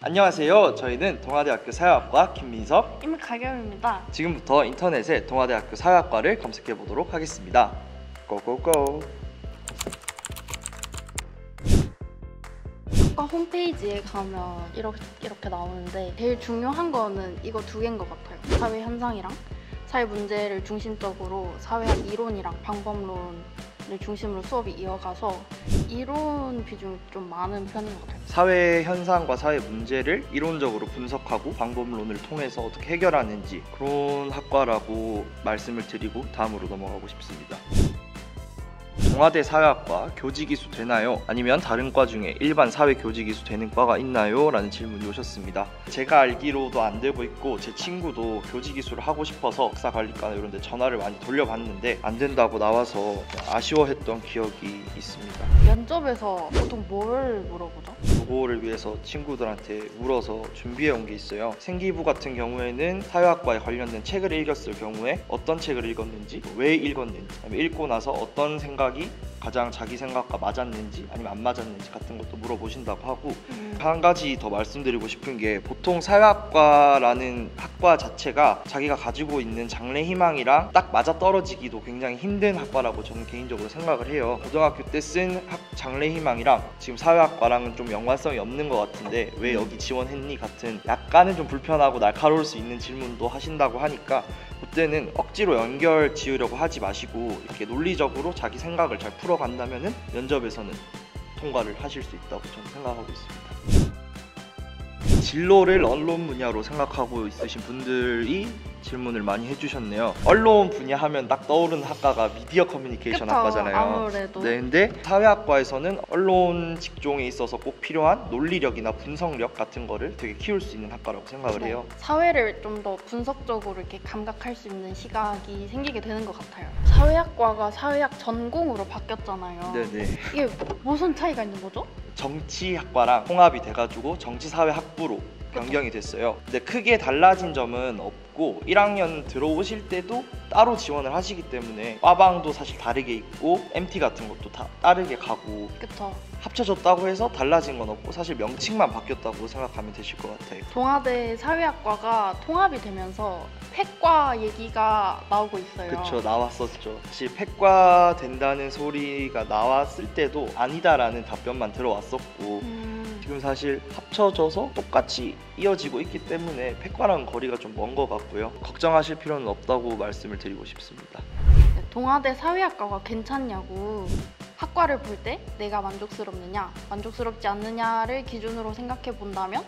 안녕하세요. 저희는 동아대학교 사회학과 김민석, 임가겸입니다. 지금부터 인터넷에 동아대학교 사회학과를 검색해 보도록 하겠습니다. 고고고. 학과 홈페이지에 가면 이렇게 나오는데 제일 중요한 거는 이거 두 개인 것 같아요. 사회 현상이랑 사회 문제를 중심적으로 사회학 이론이랑 방법론을 중심으로 수업이 이어가서 이론 비중이 좀 많은 편인 것 같아요. 사회 현상과 사회 문제를 이론적으로 분석하고 방법론을 통해서 어떻게 해결하는지 그런 학과라고 말씀을 드리고 다음으로 넘어가고 싶습니다. 동아대 사회학과 교직이수 되나요? 아니면 다른 과 중에 일반 사회 교직이수 되는 과가 있나요? 라는 질문이 오셨습니다. 제가 알기로도 안 되고 있고 제 친구도 교직이수를 하고 싶어서 학사관리과나 이런 데 전화를 많이 돌려봤는데 안 된다고 나와서 아쉬워했던 기억이 있습니다. 면접에서 보통 뭘 물어보죠? 그거를 위해서 친구들한테 물어서 준비해 온 게 있어요. 생기부 같은 경우에는 사회학과에 관련된 책을 읽었을 경우에 어떤 책을 읽었는지, 왜 읽었는지, 읽고 나서 어떤 생각이 가장 자기 생각과 맞았는지 아니면 안 맞았는지 같은 것도 물어보신다고 하고 한 가지 더 말씀드리고 싶은 게 보통 사회학과라는 학과 자체가 자기가 가지고 있는 장래 희망이랑 딱 맞아떨어지기도 굉장히 힘든 학과라고 저는 개인적으로 생각을 해요. 고등학교 때 쓴 장래 희망이랑 지금 사회학과랑은 좀 연관성이 없는 것 같은데 왜 여기 지원했니? 같은 약간은 좀 불편하고 날카로울 수 있는 질문도 하신다고 하니까 그때는 억지로 연결 지으려고 하지 마시고 이렇게 논리적으로 자기 생각을 잘 풀어간다면은 면접에서는 통과를 하실 수 있다고 저는 생각하고 있습니다. 진로를 언론 분야로 생각하고 있으신 분들이 질문을 많이 해주셨네요. 언론 분야 하면 딱 떠오르는 학과가 미디어 커뮤니케이션 그쵸, 학과잖아요. 아무래도. 네, 근데 사회학과에서는 언론 직종에 있어서 꼭 필요한 논리력이나 분석력 같은 거를 되게 키울 수 있는 학과라고 생각을 해요. 사회를 좀 더 분석적으로 이렇게 감각할 수 있는 시각이 생기게 되는 것 같아요. 사회학과가 사회학 전공으로 바뀌었잖아요. 네네. 이게 무슨 차이가 있는 거죠? 정치학과랑 통합이 돼가지고 정치사회학부로 변경이 됐어요. 근데 크게 달라진 점은 없고 1학년 들어오실 때도 따로 지원을 하시기 때문에 과방도 사실 다르게 있고 MT 같은 것도 다 다르게 가고 그쵸. 합쳐졌다고 해서 달라진 건 없고 사실 명칭만 바뀌었다고 생각하면 되실 것 같아요. 동아대 사회학과가 통합이 되면서 폐과 얘기가 나오고 있어요. 그쵸, 나왔었죠. 사실 폐과 된다는 소리가 나왔을 때도 아니다라는 답변만 들어왔었고 지금 사실 합쳐져서 똑같이 이어지고 있기 때문에 폐과랑 거리가 좀 먼 것 같고요. 걱정하실 필요는 없다고 말씀을 드리고 싶습니다. 동아대 사회학과가 괜찮냐고 학과를 볼 때 내가 만족스럽느냐 만족스럽지 않느냐를 기준으로 생각해 본다면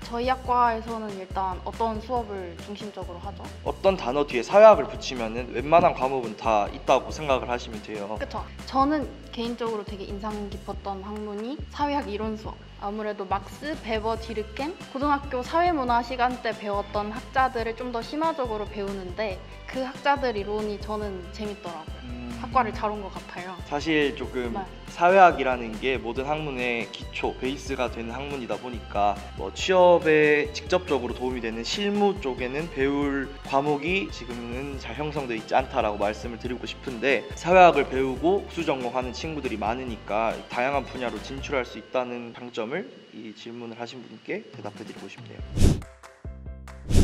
저희 학과에서는 일단 어떤 수업을 중심적으로 하죠? 어떤 단어 뒤에 사회학을 붙이면 웬만한 과목은 다 있다고 생각을 하시면 돼요. 그쵸. 저는 개인적으로 되게 인상 깊었던 학문이 사회학 이론 수업. 아무래도 막스, 베버, 디르켄 고등학교 사회문화 시간 때 배웠던 학자들을 좀 더 심화적으로 배우는데 그 학자들 이론이 저는 재밌더라고요. 학과를 잘 온 것 같아요. 사실 조금 네. 사회학이라는 게 모든 학문의 기초, 베이스가 되는 학문이다 보니까 뭐 취업에 직접적으로 도움이 되는 실무 쪽에는 배울 과목이 지금은 잘 형성되어 있지 않다라고 말씀을 드리고 싶은데 사회학을 배우고 국수 전공하는 친구들이 많으니까 다양한 분야로 진출할 수 있다는 장점을 이 질문을 하신 분께 대답해 드리고 싶네요.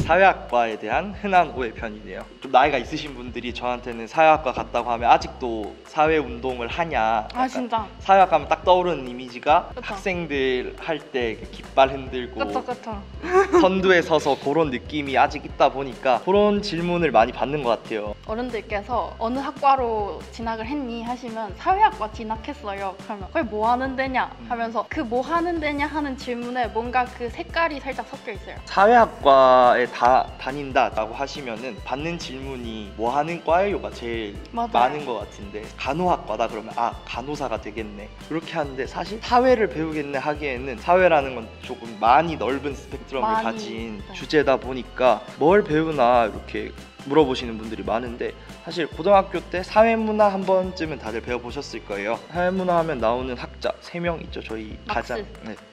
사회학과에 대한 흔한 오해 편이네요. 좀 나이가 있으신 분들이 저한테는 사회학과 갔다고 하면 아직도 사회운동을 하냐, 아 진짜? 사회학 하면 딱 떠오르는 이미지가 그쵸. 학생들 할 때 깃발 흔들고 그쵸. 선두에 서서 그런 느낌이 아직 있다 보니까 그런 질문을 많이 받는 것 같아요. 어른들께서 어느 학과로 진학을 했니? 하시면 사회학과 진학했어요. 그러면 그게 뭐 하는 데냐? 하면서 그 뭐 하는 데냐 하는 질문에 뭔가 그 색깔이 살짝 섞여 있어요. 사회학과에 다 다닌다라고 하시면은 받는 질문이 뭐 하는 과예요가 제일 맞아요. 많은 것 같은데 간호학과다 그러면 아 간호사가 되겠네 그렇게 하는데 사실 사회를 배우겠네 하기에는 사회라는 건 조금 많이 넓은 스펙트럼을 많이, 가진 네. 주제다 보니까 뭘 배우나 이렇게 물어보시는 분들이 많은데 사실 고등학교 때 사회문화 한 번쯤은 다들 배워보셨을 거예요. 사회문화 하면 나오는 학자 3명 있죠. 저희 막스, 가장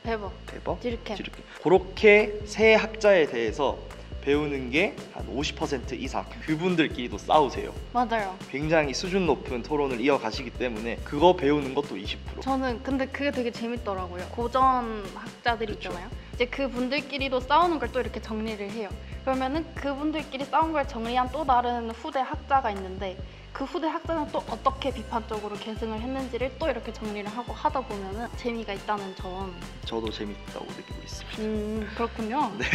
베버, 대버 디르켄. 그렇게 세 학자에 대해서 배우는 게 한 50% 이상 그분들끼리도 싸우세요. 맞아요. 굉장히 수준 높은 토론을 이어가시기 때문에 그거 배우는 것도 20%. 저는 근데 그게 되게 재밌더라고요. 고전 학자들이 그쵸. 있잖아요. 이제 그분들끼리도 싸우는 걸 또 이렇게 정리를 해요. 그러면은 그분들끼리 싸운 걸 정리한 또 다른 후대 학자가 있는데 그 후대 학자는 또 어떻게 비판적으로 계승을 했는지를 또 이렇게 정리를 하고 하다 보면은 재미가 있다는 점. 저도 재밌다고 느끼고 있습니다. 그렇군요. 네.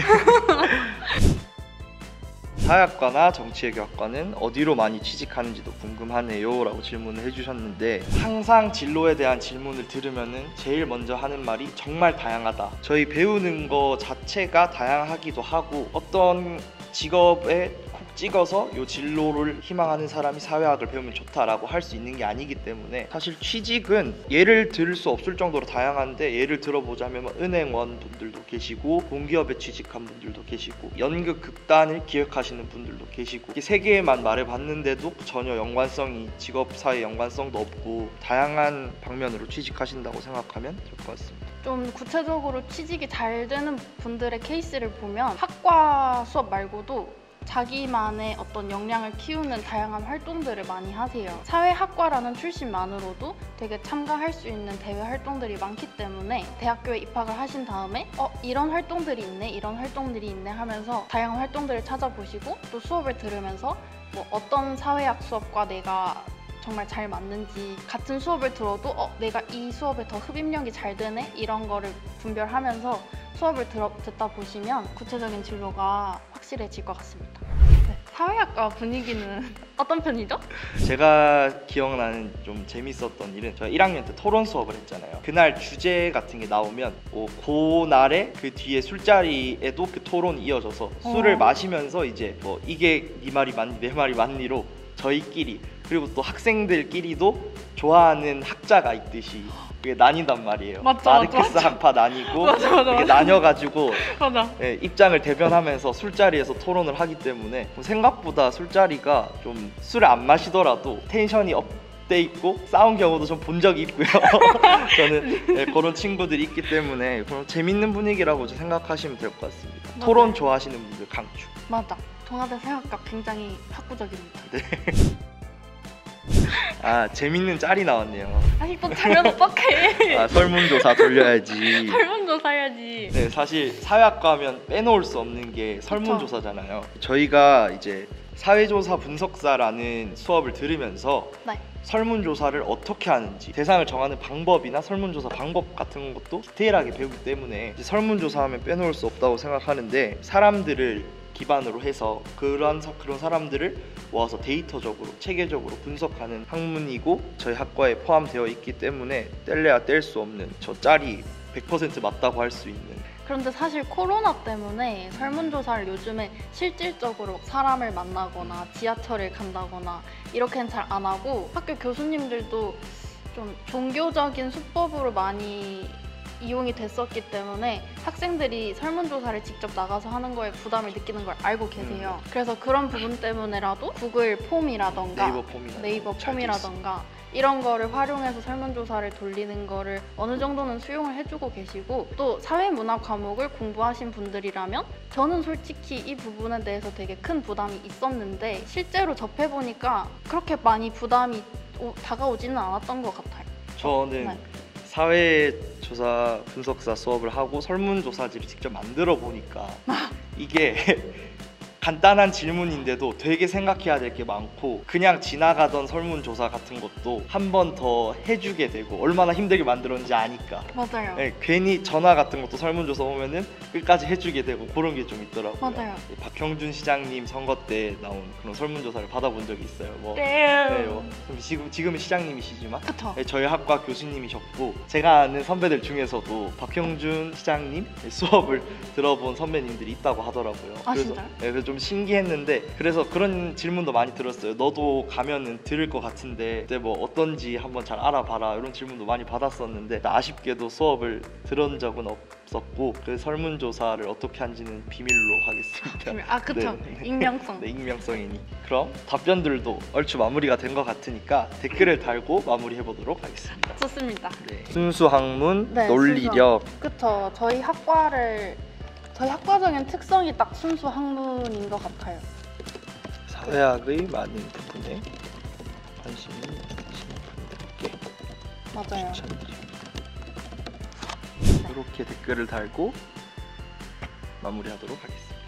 사회학과나 정치외교학과는 어디로 많이 취직하는지도 궁금하네요 라고 질문을 해주셨는데, 항상 진로에 대한 질문을 들으면은 제일 먼저 하는 말이 정말 다양하다. 저희 배우는 거 자체가 다양하기도 하고, 어떤 직업에 콕 찍어서 이 진로를 희망하는 사람이 사회학을 배우면 좋다라고 할 수 있는 게 아니기 때문에, 사실 취직은 예를 들 수 없을 정도로 다양한데, 예를 들어보자면 은행원 분들도 계시고 공기업에 취직한 분들도 계시고 연극 극단을 기획하시는 분들도 계시고, 이렇게 세 개만 말해봤는데도 전혀 연관성이, 직업 사이 연관성도 없고 다양한 방면으로 취직하신다고 생각하면 될 것 같습니다. 좀 구체적으로 취직이 잘 되는 분들의 케이스를 보면 학과 수업 말고도 자기만의 어떤 역량을 키우는 다양한 활동들을 많이 하세요. 사회학과라는 출신만으로도 되게 참가할 수 있는 대외 활동들이 많기 때문에 대학교에 입학을 하신 다음에 이런 활동들이 있네, 이런 활동들이 있네 하면서 다양한 활동들을 찾아보시고, 또 수업을 들으면서 뭐 어떤 사회학 수업과 내가 정말 잘 맞는지, 같은 수업을 들어도 내가 이 수업에 더 흡입력이 잘 되네, 이런 거를 분별하면서 수업을 듣다 보시면 구체적인 진로가 확실해질 것 같습니다. 네, 사회학과 분위기는 어떤 편이죠? 제가 기억나는 좀 재밌었던 일은, 제가 1학년 때 토론 수업을 했잖아요. 그날 주제 같은 게 나오면 그날에 그 뒤에 술자리에도 그 토론이 이어져서 술을 마시면서 이제 뭐 이게 네 말이 맞니 내 말이 맞니로 저희끼리, 그리고 또 학생들끼리도 좋아하는 학자가 있듯이 그게 나뉜단 말이에요. 마르크스 학파 나뉘고 이렇게 나뉘어가지고 네, 입장을 대변하면서 술자리에서 토론을 하기 때문에 생각보다 술자리가 좀 술을 안 마시더라도 텐션이 업돼 있고 싸운 경우도 좀 본 적이 있고요. 저는 네, 그런 친구들이 있기 때문에 그런 재밌는 분위기라고 생각하시면 될 것 같습니다. 맞아요. 토론 좋아하시는 분들 강추. 맞아. 동아대 사회학과 굉장히 학구적입니다. 네. 아, 재밌는 짤이 나왔네요. 아니 또 자면 어떡해. 아, 설문조사 돌려야지. 설문조사 해야지. 네, 사실 사회학과 하면 빼놓을 수 없는 게 설문조사잖아요. 저희가 이제 사회조사 분석사라는 수업을 들으면서 네. 설문조사를 어떻게 하는지, 대상을 정하는 방법이나 설문조사 방법 같은 것도 디테일하게 배우기 때문에 설문조사하면 빼놓을 수 없다고 생각하는데, 사람들을 기반으로 해서 그런 사람들을 모아서 데이터적으로 체계적으로 분석하는 학문이고 저희 학과에 포함되어 있기 때문에 뗄래야 뗄 수 없는, 저 짤이 100% 맞다고 할 수 있는. 그런데 사실 코로나 때문에 설문조사를 요즘에 실질적으로 사람을 만나거나 지하철을 간다거나 이렇게는 잘 안 하고, 학교 교수님들도 좀 종교적인 수법으로 많이 이용이 됐었기 때문에 학생들이 설문조사를 직접 나가서 하는 거에 부담을 느끼는 걸 알고 계세요. 그래서 그런 부분 때문에라도 구글 폼이라던가 네이버 폼이라던가 이런 거를 활용해서 설문조사를 돌리는 거를 어느 정도는 수용을 해주고 계시고, 또 사회문화 과목을 공부하신 분들이라면 저는 솔직히 이 부분에 대해서 되게 큰 부담이 있었는데 실제로 접해보니까 그렇게 많이 부담이 다가오지는 않았던 것 같아요. 저는 네. 사회조사 분석사 수업을 하고 설문조사지를 직접 만들어 보니까 이게 간단한 질문인데도 되게 생각해야 될 게 많고, 그냥 지나가던 설문조사 같은 것도 한 번 더 해주게 되고, 얼마나 힘들게 만들었는지 아니까. 맞아요. 네, 괜히 전화 같은 것도 설문조사 오면은 끝까지 해주게 되고 그런 게 좀 있더라고요. 맞아요. 박형준 시장님 선거 때 나온 그런 설문조사를 받아본 적이 있어요. 네, 지금은 시장님이시지만 그쵸. 네, 저희 학과 교수님이셨고, 제가 아는 선배들 중에서도 박형준 시장님 수업을 들어본 선배님들이 있다고 하더라고요. 아, 그래서, 진짜요? 네, 그래서 좀 신기했는데, 그래서 그런 질문도 많이 들었어요. 너도 가면은 들을 것 같은데 그때 뭐 어떤지 한번 잘 알아봐라, 이런 질문도 많이 받았었는데 아쉽게도 수업을 들은 적은 없었고, 그 설문조사를 어떻게 하는지는 비밀로 하겠습니다. 아, 그쵸. 네. 익명성. 네, 익명성이니. 그럼 답변들도 얼추 마무리가 된 것 같으니까 댓글을 달고 마무리해보도록 하겠습니다. 좋습니다. 네. 순수 학문, 네, 논리력. 그쵸. 저희 학과적인 특성이 딱 순수 학문인 것 같아요. 사회학의 많은 부분에 관심이 있으신 분들께 맞아요. 추천드립니다. 이렇게 댓글을 달고 마무리하도록 하겠습니다.